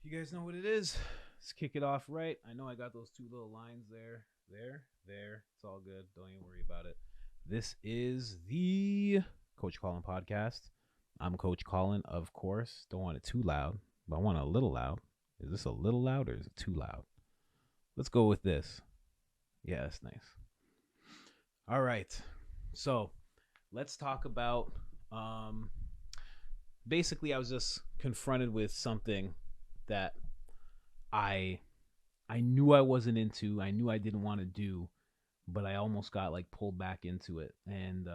You guys know what it is. Let's kick it off right. I know I got those two little lines there. There. It's all good. Don't even worry about it. This is the Coach Colin podcast. I'm Coach Colin, of course. Don't want it too loud, but I want it a little loud. Is this a little loud or is it too loud? Let's go with this. Yeah, that's nice. All right. So let's talk about basically I was just confronted with something that I knew I wasn't into. I knew I didn't want to do, but I almost got like pulled back into it. And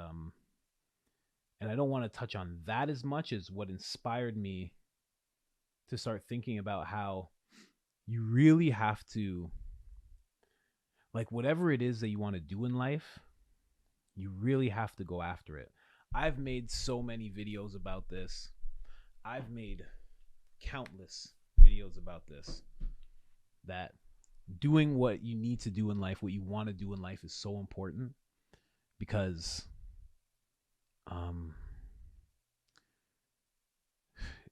I don't want to touch on that as much as what inspired me to start thinking about how you really have to, like, whatever it is that you want to do in life, you really have to go after it. I've made so many videos about this. I've made countless videos about this, that doing what you need to do in life, what you want to do in life, is so important, because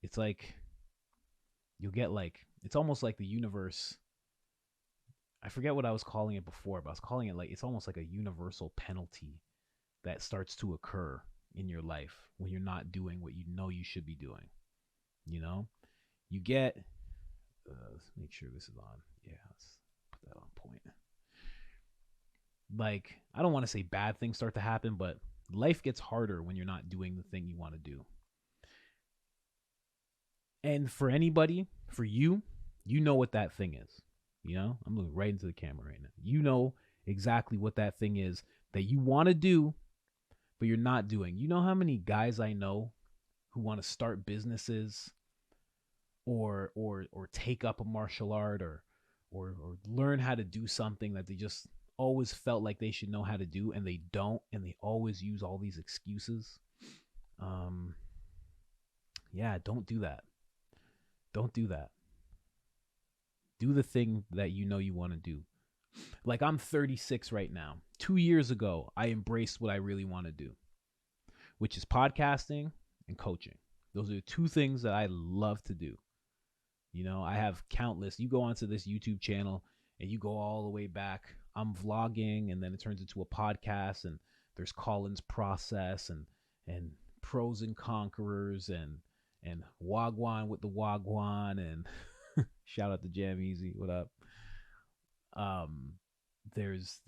it's like you'll get like, it's almost like the universe, I forget what I was calling it before, but I was calling it like, it's almost like a universal penalty that starts to occur in your life when you're not doing what you know you should be doing. You know, you get let's make sure this is on. Yeah, let's put that on point. Like, I don't want to say bad things start to happen, but life gets harder when you're not doing the thing you want to do. And for anybody, for you, you know what that thing is. You know, I'm looking right into the camera right now. You know exactly what that thing is that you want to do, but you're not doing. You know how many guys I know who want to start businesses, or take up a martial art, or learn how to do something that they just always felt like they should know how to do, and they don't, and they always use all these excuses. Yeah, don't do that. Don't do that. Do the thing that you know you want to do. Like, I'm 36 right now. 2 years ago, I embraced what I really want to do, which is podcasting and coaching. Those are the two things that I love to do. You know, I have countless. You go onto this YouTube channel and you go all the way back. I'm vlogging, and then it turns into a podcast, and there's Colin's process, and pros and conquerors, and wagwan with the wagwan, and shout out to Jam Easy. What up? There's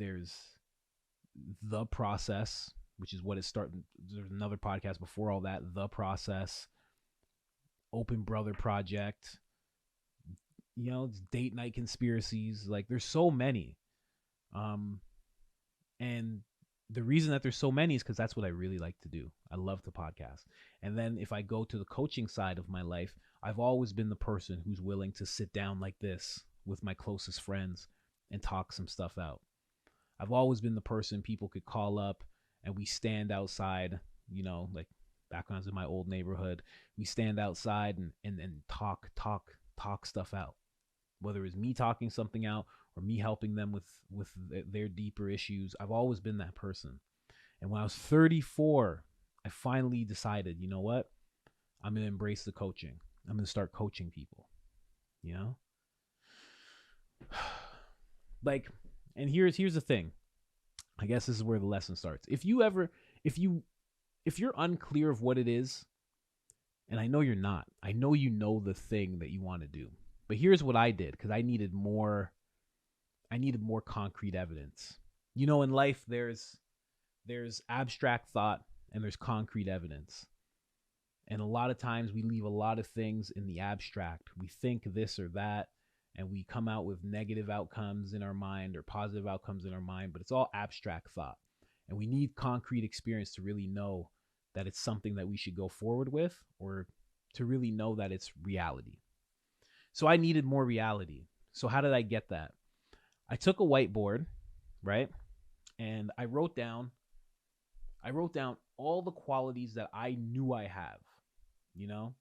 the process, which is what it started. There's another podcast before all that, the process, Open Brother Project. You know, it's date night conspiracies. Like, there's so many. And the reason that there's so many is because that's what I really like to do. I love to podcast. And then if I go to the coaching side of my life, I've always been the person who's willing to sit down like this with my closest friends and talk some stuff out. I've always been the person people could call up and we stand outside, you know, like back when I was in my old neighborhood, we stand outside and talk stuff out. Whether it's me talking something out or me helping them with their deeper issues, I've always been that person. And when I was 34, I finally decided, you know what? I'm going to embrace the coaching. I'm going to start coaching people, you know? Like, and here's the thing. I guess this is where the lesson starts. If you're unclear of what it is, and I know you're not, I know you know the thing that you want to do. But here's what I did, because I needed more concrete evidence. You know, in life there's abstract thought and there's concrete evidence. And a lot of times we leave a lot of things in the abstract. We think this or that, and we come out with negative outcomes in our mind or positive outcomes in our mind, but it's all abstract thought. And we need concrete experience to really know that it's something that we should go forward with, or to really know that it's reality. So I needed more reality. So how did I get that? I took a whiteboard, right? And I wrote down all the qualities that I knew I have, you know?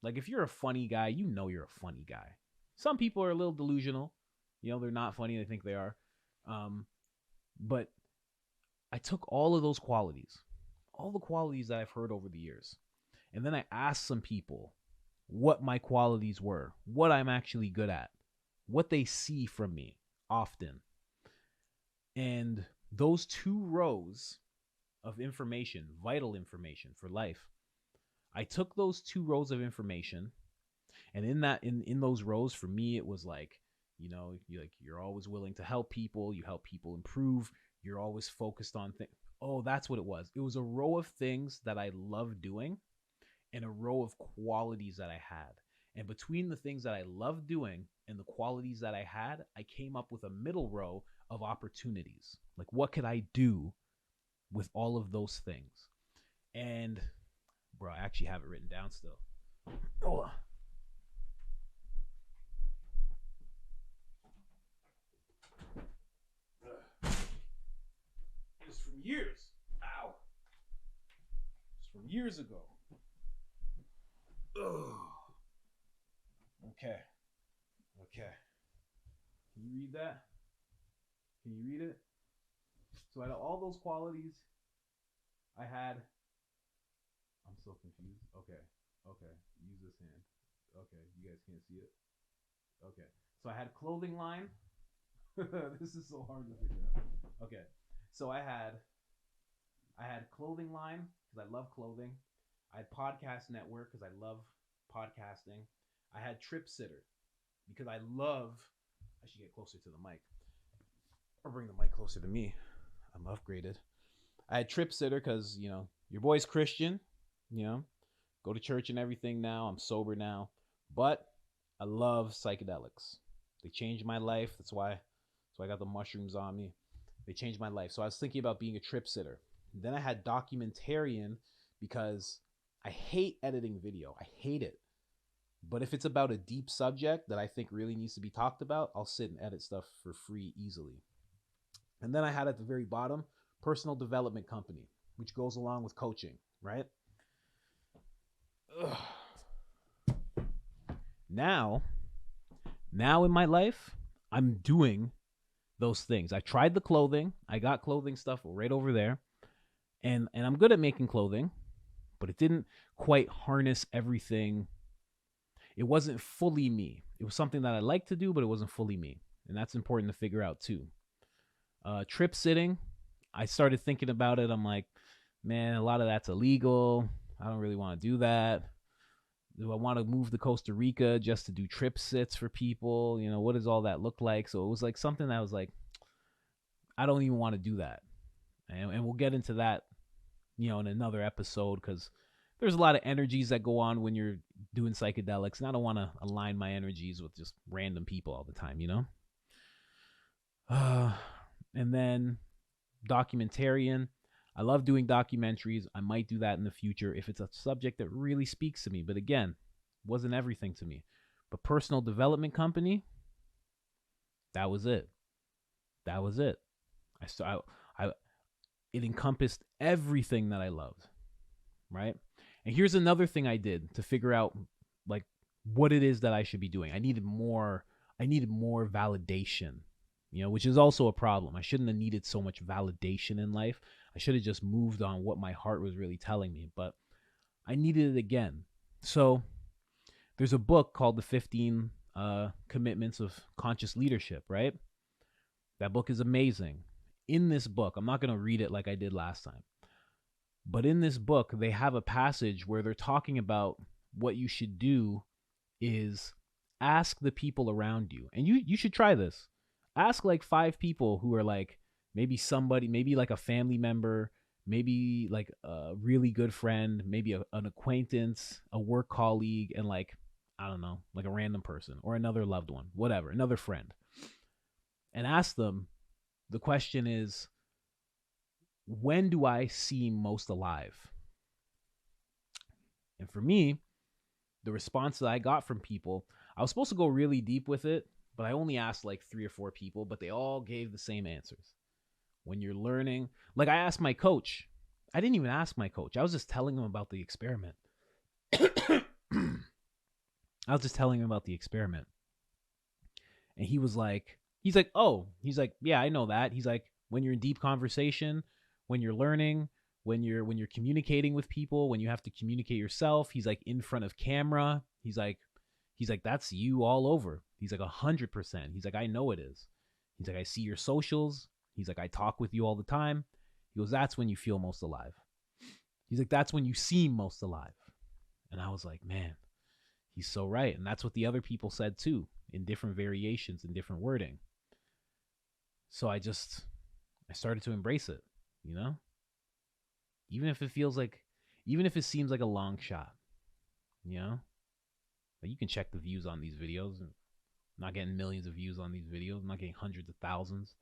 Like, if you're a funny guy, you know you're a funny guy. Some people are a little delusional. You know, they're not funny. They think they are. But I took all of those qualities, all the qualities that I've heard over the years. And then I asked some people, what my qualities were, what I'm actually good at, what they see from me often. And those 2 rows of information, vital information for life, I took those 2 rows of information, and in those rows, for me, it was like, you're always willing to help people, you help people improve, you're always focused on things. Oh, that's what it was. It was a row of things that I love doing and a row of qualities that I had. And between the things that I loved doing and the qualities that I had, I came up with a middle row of opportunities. Like, what could I do with all of those things? And, bro, I actually have it written down still. Hold on. It's from years. Ow. It's from years ago. Ugh. Okay. Can you read that? Can you read it? So out of all those qualities, I had. I'm so confused. Okay. Use this hand. Okay, you guys can't see it. Okay. So I had clothing line. This is so hard to figure out. Okay. So I had clothing line because I love clothing. I had podcast network because I love podcasting. I had trip sitter because I should get closer to the mic or bring the mic closer to me. I'm upgraded. I had trip sitter because, your boy's Christian, go to church and everything now. I'm sober now, but I love psychedelics. They changed my life. That's why I got the mushrooms on me. They changed my life. So I was thinking about being a trip sitter. Then I had documentarian because I hate editing video. I hate it. But if it's about a deep subject that I think really needs to be talked about, I'll sit and edit stuff for free easily. And then I had at the very bottom, personal development company, which goes along with coaching, right? Ugh. Now in my life, I'm doing those things. I tried the clothing. I got clothing stuff right over there. And I'm good at making clothing, but it didn't quite harness everything. It wasn't fully me. It was something that I like to do, but it wasn't fully me. And that's important to figure out too. Trip sitting, I started thinking about it. I'm like, man, a lot of that's illegal. I don't really want to do that. Do I want to move to Costa Rica just to do trip sits for people? What does all that look like? So it was like something that was like, I don't even want to do that. And we'll get into that, in another episode, because there's a lot of energies that go on when you're doing psychedelics, and I don't want to align my energies with just random people all the time, And then documentarian. I love doing documentaries. I might do that in the future if it's a subject that really speaks to me. But again, wasn't everything to me. But personal development company, that was it. It encompassed everything that I loved, right? And here's another thing I did to figure out like what it is that I should be doing. I needed more validation, which is also a problem. I shouldn't have needed so much validation in life. I should have just moved on what my heart was really telling me, but I needed it again. So there's a book called The 15 Commitments of Conscious Leadership, right? That book is amazing. In this book, I'm not going to read it like I did last time, but in this book, they have a passage where they're talking about what you should do is ask the people around you. And you should try this. Ask like 5 people who are like maybe somebody, maybe like a family member, maybe like a really good friend, maybe an acquaintance, a work colleague, and like, I don't know, like a random person or another loved one, whatever, another friend. And ask them, the question is, when do I seem most alive? And for me, the response that I got from people, I was supposed to go really deep with it, but I only asked like 3 or 4 people, but they all gave the same answers. When you're learning, like I asked my coach. I didn't even ask my coach. I was just telling him about the experiment. And he's like, yeah, I know that. He's like, when you're in deep conversation, when you're learning, when you're communicating with people, when you have to communicate yourself, he's like in front of camera. He's like, that's you all over. He's like 100%. He's like, I know it is. He's like, I see your socials. He's like, I talk with you all the time. He goes, that's when you feel most alive. He's like, that's when you seem most alive. And I was like, man, he's so right. And that's what the other people said too, in different variations and different wording. So I started to embrace it, you know? Even if it seems like a long shot, you know? Like, you can check the views on these videos. And I'm not getting millions of views on these videos. I'm not getting hundreds of thousands,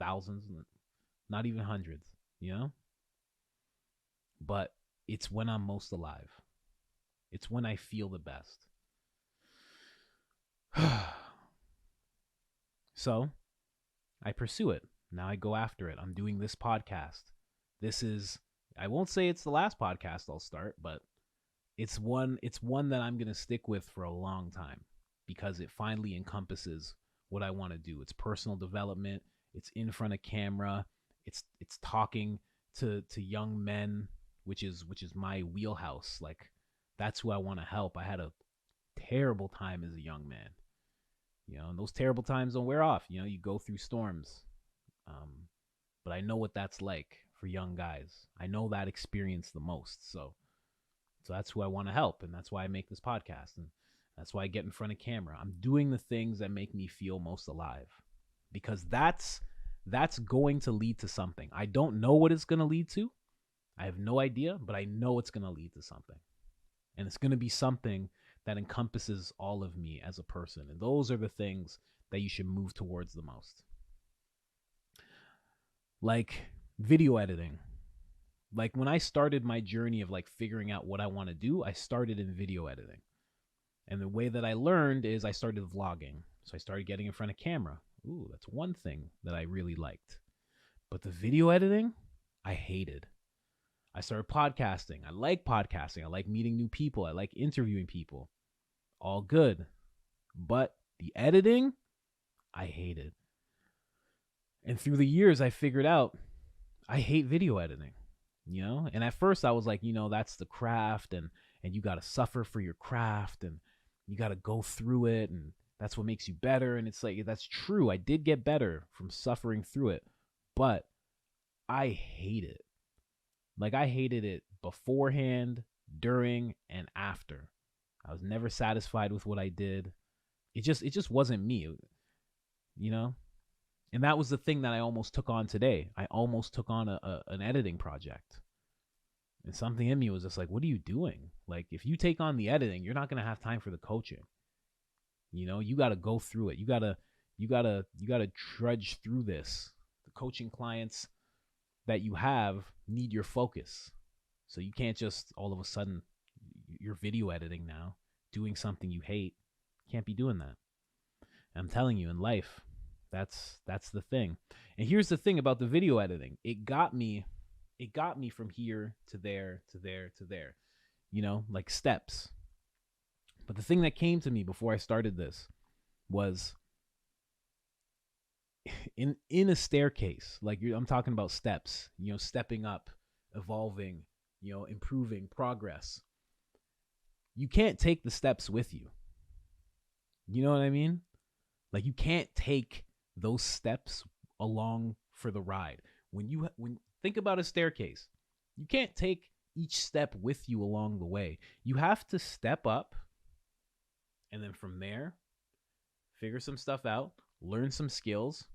not even hundreds, you know? But it's when I'm most alive. It's when I feel the best. So I pursue it. Now I go after it. I'm doing this podcast. I won't say it's the last podcast I'll start, but it's one that I'm going to stick with for a long time because it finally encompasses what I want to do. It's personal development. It's in front of camera. It's talking to young men, which is my wheelhouse. Like, that's who I want to help. I had a terrible time as a young man, and those terrible times don't wear off. You go through storms. But I know what that's like for young guys. I know that experience the most. So that's who I want to help. And that's why I make this podcast. And that's why I get in front of camera. I'm doing the things that make me feel most alive, because that's going to lead to something. I don't know what it's going to lead to. I have no idea, but I know it's going to lead to something. And it's going to be something that encompasses all of me as a person. And those are the things that you should move towards the most. Like video editing. Like, when I started my journey of like figuring out what I want to do, I started in video editing. And the way that I learned is I started vlogging. So I started getting in front of camera. Ooh, that's one thing that I really liked. But the video editing, I hated. I started podcasting. I like podcasting. I like meeting new people. I like interviewing people. All good. But the editing, I hated. And through the years, I figured out I hate video editing, And at first I was like, that's the craft, and you got to suffer for your craft, and you got to go through it, and that's what makes you better. And it's like, that's true. I did get better from suffering through it, but I hate it. Like, I hated it beforehand, during, and after. I was never satisfied with what I did. It just wasn't me, And that was the thing that I almost took on today. I almost took on an editing project. And something in me was just like, what are you doing? Like, if you take on the editing, you're not going to have time for the coaching. You got to go through it. You got to trudge through this. The coaching clients that you have need your focus. So you can't just all of a sudden, you're video editing now, doing something you hate. Can't be doing that. I'm telling you, in life, that's the thing. And here's the thing about the video editing. It got me from here to there, to there, to there, like steps. But the thing that came to me before I started this was in a staircase. Like, I'm talking about steps, stepping up, evolving, improving, progress. You can't take the steps with you. You know what I mean? Like, you can't take those steps along for the ride. When think about a staircase, you can't take each step with you along the way. You have to step up, and then from there, figure some stuff out, learn some skills,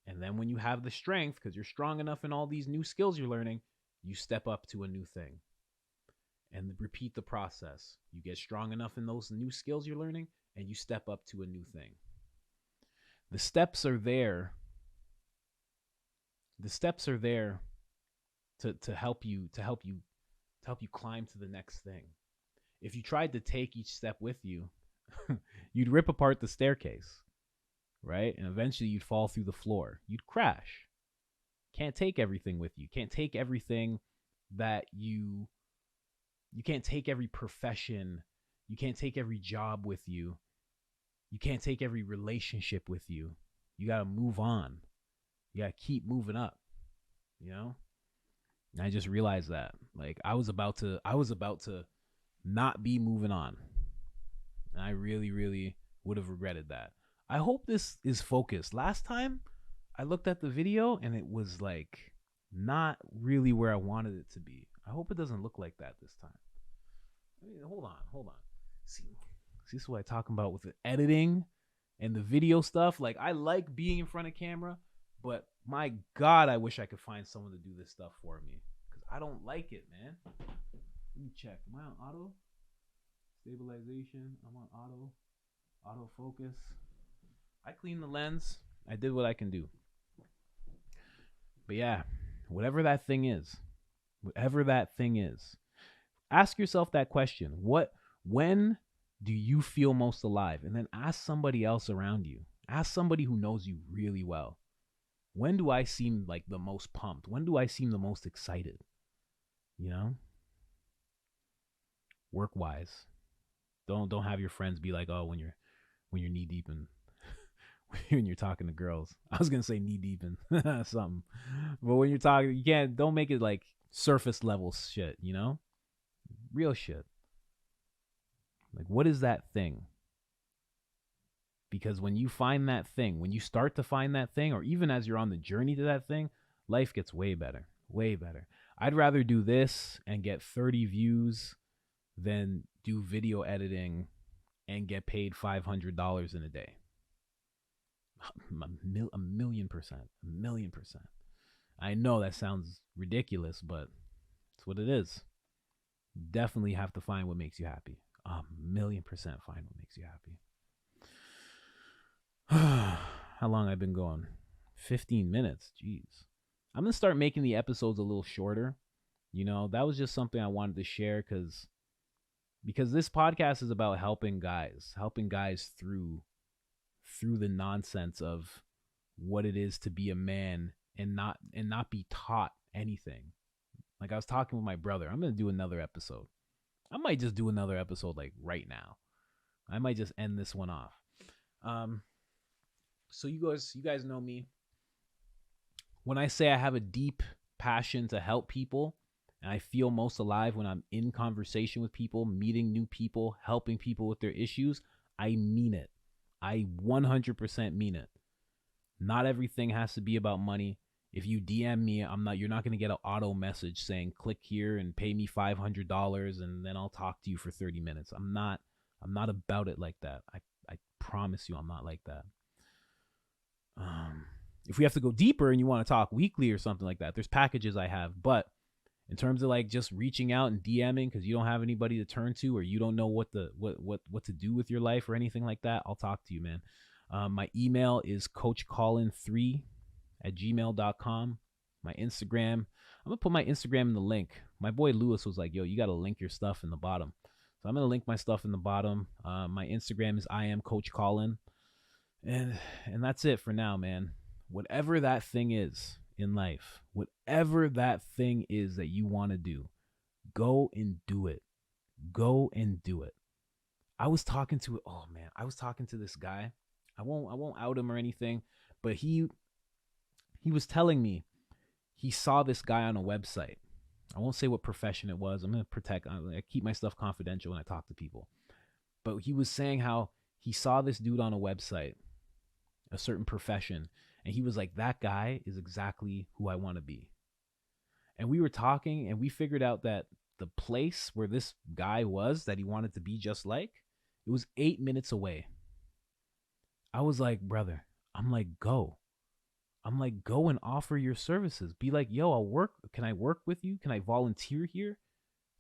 and then when you have the strength, because you're strong enough in all these new skills you're learning, you step up to a new thing. And repeat the process. You get strong enough in those new skills you're learning, and you step up to a new thing. The steps are there. The steps are there to help you climb to the next thing. If you tried to take each step with you, you'd rip apart the staircase, right? And eventually you'd fall through the floor. You'd crash. Can't take everything with you. Can't take everything that you can't take every profession. You can't take every job with you. You can't take every relationship with you. You got to move on. You got to keep moving up, And I just realized that. Like I was about to not be moving on. And I really, really would have regretted that. I hope this is focused. Last time I looked at the video and it was like not really where I wanted it to be. I hope it doesn't look like that this time. I mean, hold on. See, this is what I'm talking about with the editing and the video stuff. Like, I like being in front of camera, but my God, I wish I could find someone to do this stuff for me because I don't like it, man. Let me check. Am I on auto? Stabilization. I'm on auto. Autofocus. I cleaned the lens. I did what I can do. But yeah, whatever that thing is, ask yourself that question. When do you feel most alive? And then ask somebody else around you. Ask somebody who knows you really well. When do I seem like the most pumped? When do I seem the most excited? You know? Work wise. Don't have your friends be like, oh, when you're knee deep in when you're talking to girls. I was gonna say knee deep in something. But when you're talking, don't make it like surface level shit, you know? Real shit. Like, what is that thing? Because when you find that thing, when you start to find that thing, or even as you're on the journey to that thing, life gets way better. Way better. I'd rather do this and get 30 views than do video editing and get paid $500 in a day. A million percent. I know that sounds ridiculous, but it's what it is. Definitely have to find what makes you happy. 1,000,000% find what makes you happy. How long I've been going? 15 minutes. Jeez. I'm going to start making the episodes a little shorter. You know, that was just something I wanted to share because this podcast is about helping guys through the nonsense of what it is to be a man and not be taught anything. Like, I was talking with my brother. I'm going to do another episode. I might just do another episode like right now. I might just end this one off. So you guys know me. When I say I have a deep passion to help people, and I feel most alive when I'm in conversation with people, meeting new people, helping people with their issues, I mean it. I 100% mean it. Not everything has to be about money. If you DM me, you're not going to get an auto message saying click here and pay me $500 and then I'll talk to you for 30 minutes. I'm not about it like that. I promise you I'm not like that. If we have to go deeper and you want to talk weekly or something like that, there's packages I have, but in terms of like just reaching out and DMing because you don't have anybody to turn to or you don't know what to do with your life or anything like that, I'll talk to you, man. My email is coachcolin3@gmail.com. My Instagram, I'm going to put my Instagram in the link. My boy Lewis was like, yo, you got to link your stuff in the bottom. So I'm going to link my stuff in the bottom. My Instagram is I am Coach Colin. And that's it for now, man. Whatever that thing is in life, whatever that thing is that you want to do, go and do it. Go and do it. I was talking to this guy. I won't out him or anything, but he was telling me he saw this guy on a website. I won't say what profession it was. I'm going to I keep my stuff confidential when I talk to people. But he was saying how he saw this dude on a website, a certain profession, and he was like, that guy is exactly who I want to be. And we were talking and we figured out that the place where this guy was that he wanted to be just like, it was 8 minutes away. I was like, brother, go and offer your services. Be like, yo, can I work with you? Can I volunteer here?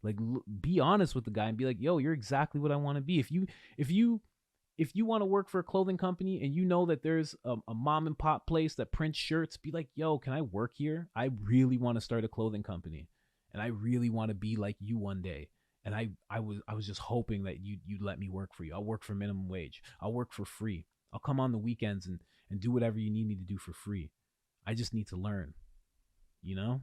Like, be honest with the guy and be like, yo, you're exactly what I want to be. If you want to work for a clothing company and you know that there's a mom and pop place that prints shirts, be like, yo, can I work here? I really want to start a clothing company and I really want to be like you one day. And I was just hoping that you'd let me work for you. I'll work for minimum wage. I'll work for free. I'll come on the weekends and do whatever you need me to do for free. I just need to learn, you know?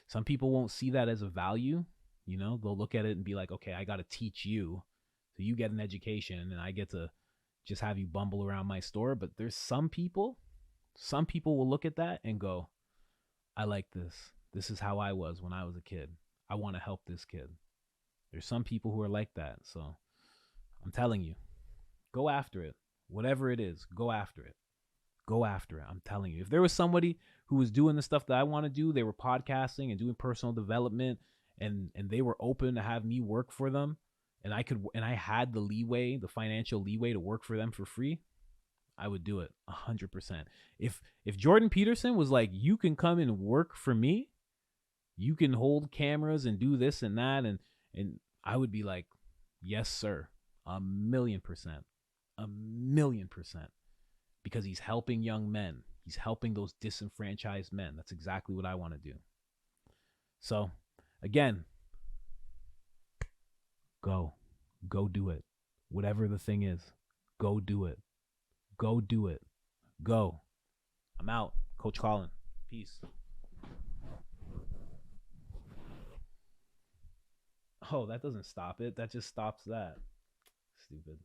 Some people won't see that as a value, you know? They'll look at it and be like, okay, I got to teach you. So you get an education and I get to just have you bumble around my store. But there's some people will look at that and go, I like this. This is how I was when I was a kid. I want to help this kid. There's some people who are like that. So I'm telling you, go after it. Whatever it is, go after it. Go after it. I'm telling you. If there was somebody who was doing the stuff that I want to do, they were podcasting and doing personal development, and they were open to have me work for them, and I had the leeway, the financial leeway to work for them for free, I would do it 100%. If Jordan Peterson was like, you can come and work for me, you can hold cameras and do this and that, and I would be like, yes, sir. 1,000,000%. 1,000,000%. Because he's helping young men. He's helping those disenfranchised men. That's exactly what I want to do. So, again, go do it. Whatever the thing is, go do it. Go do it. Go. I'm out. Coach Colin. Peace. Oh, that doesn't stop it. That just stops that. Stupid.